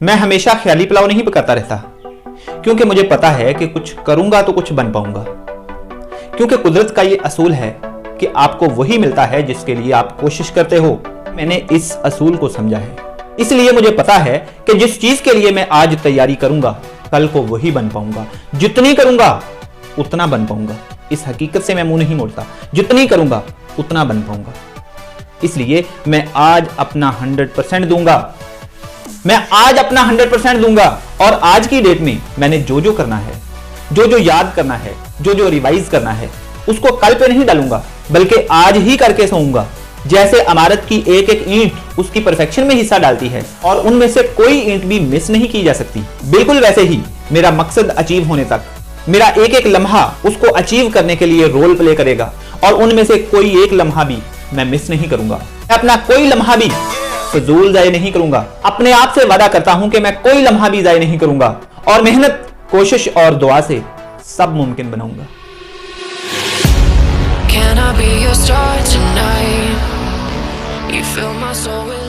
मैं हमेशा ख्याली पुलाव नहीं पकाता रहता, क्योंकि मुझे पता है कि कुछ करूंगा तो कुछ बन पाऊंगा। क्योंकि कुदरत का ये असूल है कि आपको वही मिलता है जिसके लिए आप कोशिश करते हो। मैंने इस असूल को समझा है, इसलिए मुझे पता है कि जिस चीज के लिए मैं आज तैयारी करूंगा, कल को वही बन पाऊंगा। जितनी करूंगा उतना बन पाऊंगा। इस हकीकत से मैं मुंह नहीं मोड़ता, जितनी करूंगा उतना बन पाऊंगा। इसलिए मैं आज अपना 100% दूंगा। मैं आज अपना 100% दूंगा। और आज की डेट में मैंने जो जो करना है, जो जो याद करना है, जो जो रिवाइज करना है, उसको कल पे नहीं डालूंगा, बल्कि आज ही करके सोऊंगा। जैसे इमारत की एक एक ईंट उसकी परफेक्शन में हिस्सा डालती है और उनमें से कोई ईंट भी मिस नहीं की जा सकती, बिल्कुल वैसे ही मेरा मकसद अचीव होने तक मेरा एक एक लम्हा उसको अचीव करने के लिए रोल प्ले करेगा और उनमें से कोई एक लम्हा भी मैं मिस नहीं करूंगा। मैं अपना कोई लम्हा भी फजूल जाय नहीं करूंगा। अपने आप से वादा करता हूं कि मैं कोई लम्हा भी जाय नहीं करूंगा और मेहनत, कोशिश और दुआ से सब मुमकिन बनाऊंगा। Can I be your star tonight? You fill my soul with